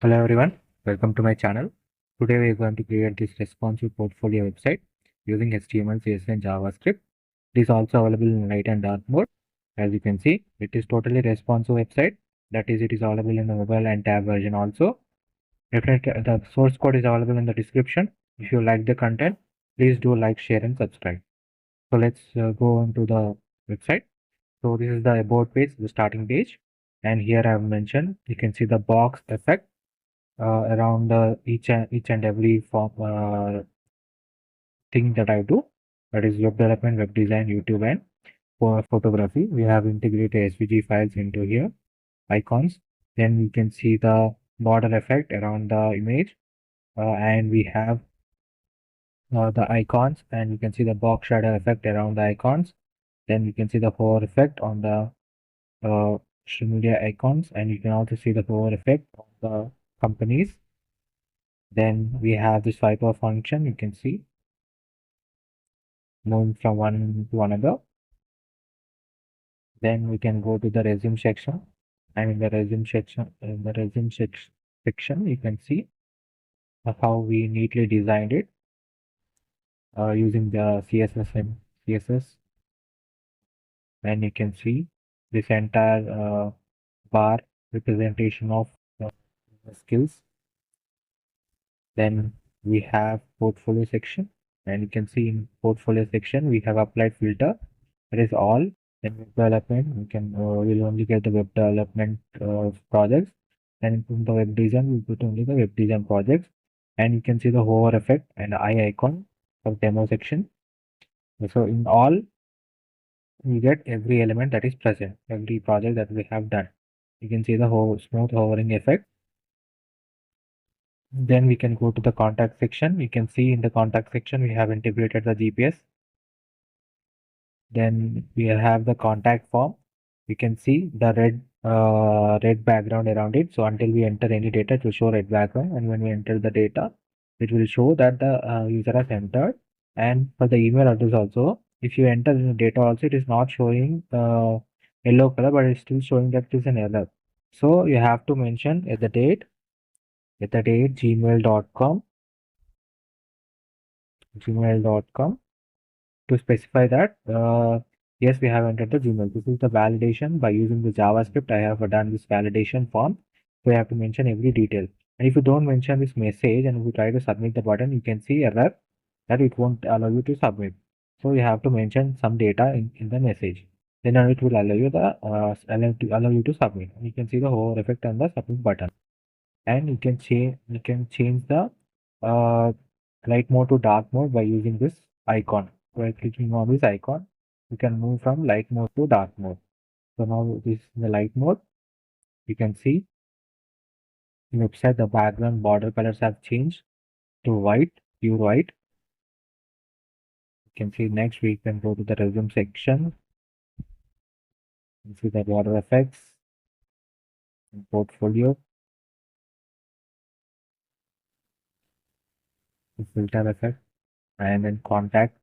Hello everyone, welcome to my channel. Today we are going to create this responsive portfolio website using HTML, CSS and JavaScript. It is also available in light and dark mode. As you can see, it is totally responsive website. That is, it is available in the mobile and tab version also. Definitely, the source code is available in the description. If you like the content, please do like, share and subscribe. So let's go on to the website. So this is the about page, the starting page. And here I have mentioned, you can see the box effect around each and every form thing that I do. That is web development, web design, YouTube, and for photography. We have integrated SVG files into here, icons. Then we can see the border effect around the image, and we have the icons, and you can see the box shadow effect around the icons. Then you can see the hover effect on the social media icons, and you can also see the hover effect on the companies. Then we have this swiper function, you can see moving from one to another. Then we can go to the resume section, and in the resume section, you can see how we neatly designed it using the CSS and CSS. And you can see this entire bar representation of the skills. Then we have portfolio section, and you can see in portfolio section we have applied filter. That is all. Then web development, we can will only get the web development projects, and in the web design we put only the web design projects. And you can see the hover effect and eye icon for demo section. So in all, we get every element that is present, every project that we have done. You can see the smooth hovering effect. Then we can go to the contact section. You can see in the contact section we have integrated the GPS. Then we have the contact form. You can see the red background around it. So until we enter any data, it will show red background, and when we enter the data, it will show that the user has entered. And for the email address also, if you enter the data also, it is not showing yellow color, but it's still showing that it is an error. So you have to mention at the date gmail.com to specify that yes, we have entered the Gmail. This is the validation. By using the JavaScript, I have done this validation form. So you have to mention every detail. And if you don't mention this message and if you try to submit the button, you can see error that it won't allow you to submit. So you have to mention some data in the message. Then it will allow you to submit. You can see the hover effect on the submit button. And you can change the uh, light mode to dark mode by using this icon. By clicking on this icon, you can move from light mode to dark mode. So now this is the light mode. You can see in website the background border colors have changed to white, pure white. You can see next we can go to the resume section. You see the border effects, portfolio, the filter effect, and then contact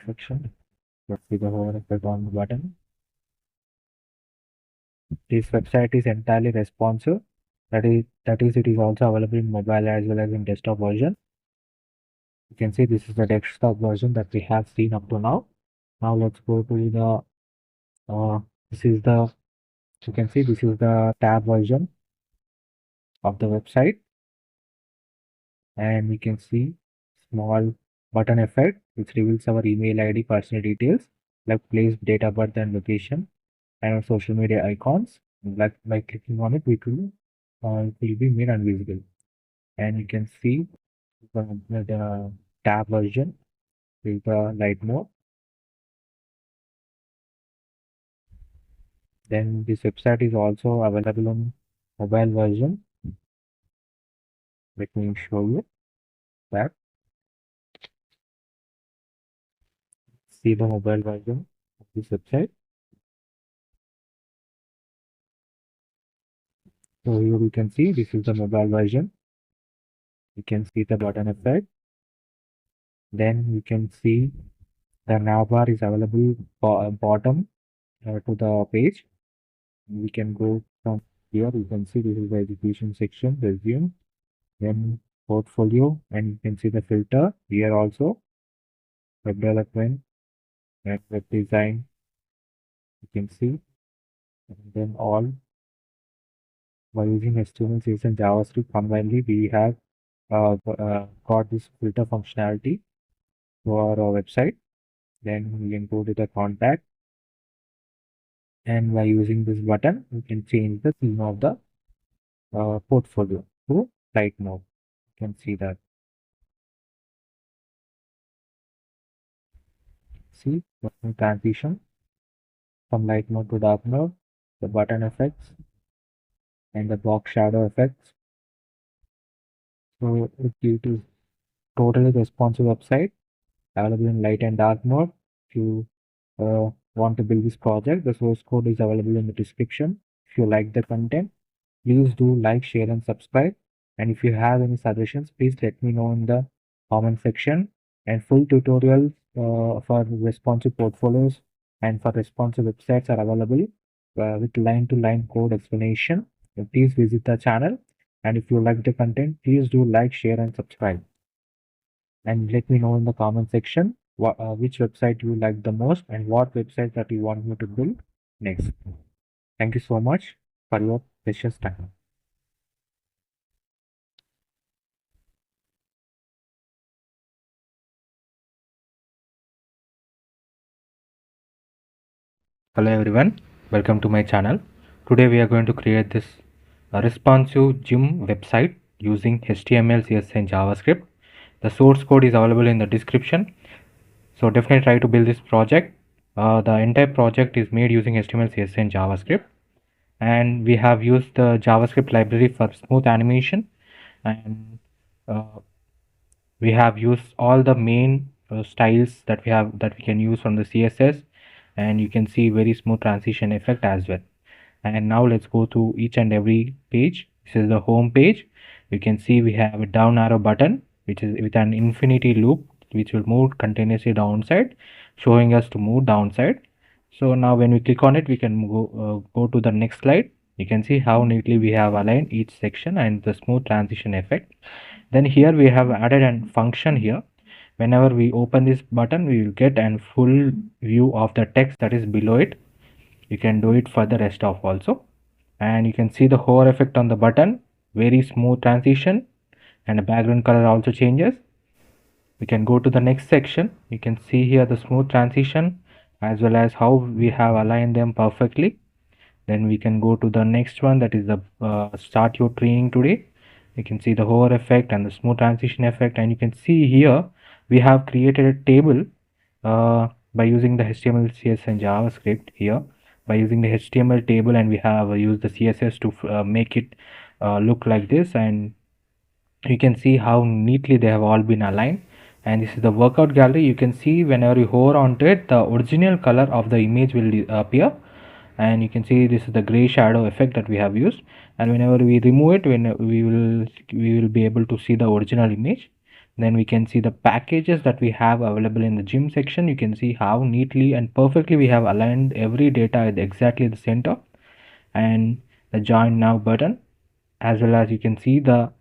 section. Let's see the hover effect on the button. This website is entirely responsive. That is, it is also available in mobile as well as in desktop version. You can see this is the desktop version that we have seen up to now. Now let's go to the this is the you can see this is the tab version of the website, and we can see small button effect which reveals our email ID, personal details like place, date of birth and location, and our social media icons. Like by clicking on it, it will be made invisible. And you can see the tab version with the light mode. Then this website is also available on mobile version. Let me show you that. See the mobile version of this website. So here we can see this is the mobile version. You can see the button effect. Then you can see the navbar is available bottom to the page. We can go from Here you can see this is the education section, resume, then portfolio, and you can see the filter here also, web development and web design, you can see, and then all by using HTML, CSS, and JavaScript combinedly, we have got this filter functionality for our website. Then we can go to the contact, and by using this button, we can change the theme of the portfolio to light mode. You can see that. See the transition from light mode to dark mode, the button effects, and the box shadow effects. So it is totally responsive website available in light and dark mode. If you want to build this project, the source code is available in the description. If you like the content, please do like, share, and subscribe. And if you have any suggestions, please let me know in the comment section. And full tutorials for responsive portfolios and for responsive websites are available with line-to-line code explanation. Please visit the channel. And if you like the content, please do like, share, and subscribe. And let me know in the comment section which website you like the most and what website that you want me to build next. Thank you so much for your precious time. Hello everyone, welcome to my channel. Today we are going to create this responsive gym website using HTML, CSS, and JavaScript. The source code is available in the description. So definitely try to build this project. The entire project is made using HTML, CSS, and JavaScript. And we have used the JavaScript library for smooth animation, and uh, we have used all the main styles that we can use from the CSS, and you can see very smooth transition effect as well. And now let's go to each and every page. This is the home page. You can see we have a down arrow button which is with an infinity loop which will move continuously downside, showing us to move downside. So now when we click on it, we can go to the next slide. You can see how neatly we have aligned each section and the smooth transition effect. Then here we have added a function here. Whenever we open this button, we will get a full view of the text that is below it. You can do it for the rest of also. And you can see the hover effect on the button, very smooth transition, and the background color also changes. We can go to the next section. You can see here the smooth transition as well as how we have aligned them perfectly. Then we can go to the next one, that is the start your training today. You can see the hover effect and the smooth transition effect, and you can see here we have created a table by using the HTML, CSS, and JavaScript here. By using the HTML table, and we have used the CSS to make it look like this, and you can see how neatly they have all been aligned. And this is the workout gallery. You can see whenever you hover onto it, the original color of the image will appear, and you can see this is the gray shadow effect that we have used. And whenever we remove it, when we will be able to see the original image. Then we can see the packages that we have available in the gym section. You can see how neatly and perfectly we have aligned every data at exactly the center, and the join now button, as well as you can see the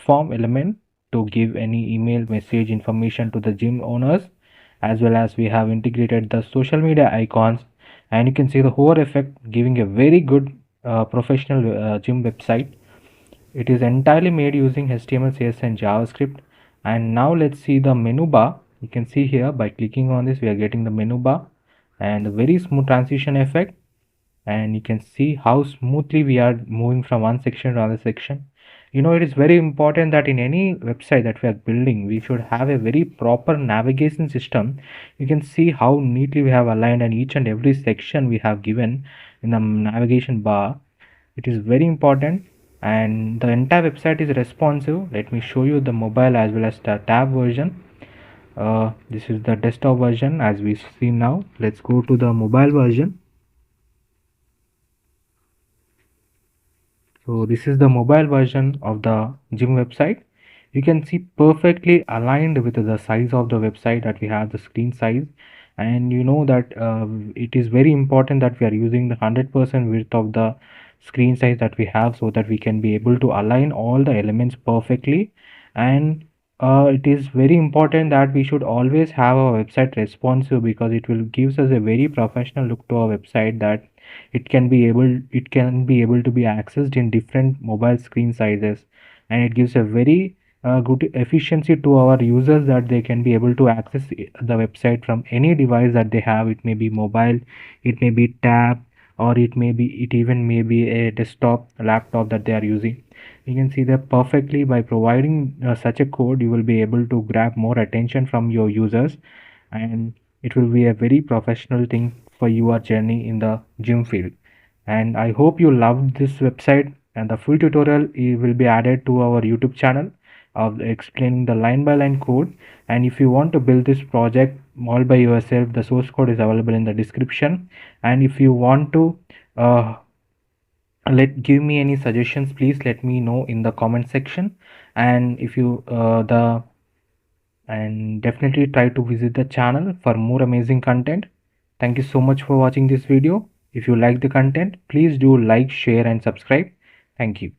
form element to give any email message information to the gym owners, as well as we have integrated the social media icons. And you can see the hover effect giving a very good professional gym website. It is entirely made using HTML, CSS, and JavaScript. And now let's see the menu bar. You can see here by clicking on this we are getting the menu bar and a very smooth transition effect. And you can see how smoothly we are moving from one section to another section. You know, it is very important that in any website that we are building, we should have a very proper navigation system. You can see how neatly we have aligned, and each and every section we have given in the navigation bar. It is very important, and the entire website is responsive. Let me show you the mobile as well as the tab version. This is the desktop version as we see now. Let's go to the mobile version. So this is the mobile version of the gym website. You can see perfectly aligned with the size of the website that we have, the screen size. And you know that it is very important that we are using the 100% width of the screen size that we have, so that we can be able to align all the elements perfectly. And it is very important that we should always have our website responsive, because it will gives us a very professional look to our website, that it can be able to be accessed in different mobile screen sizes, and it gives a very good efficiency to our users, that they can be able to access the website from any device that they have. It may be mobile, it may be tab, or it even may be a desktop laptop that they are using. You can see that perfectly. By providing such a code, you will be able to grab more attention from your users, and it will be a very professional thing for your journey in the gym field. And I hope you loved this website, and the full tutorial will be added to our YouTube channel of explaining the line by line code. And if you want to build this project all by yourself, the source code is available in the description. And if you want to uh, give me any suggestions, please let me know in the comment section. And if you the and definitely try to visit the channel for more amazing content. Thank you so much for watching this video. If you like the content, please do like, share and subscribe. Thank you.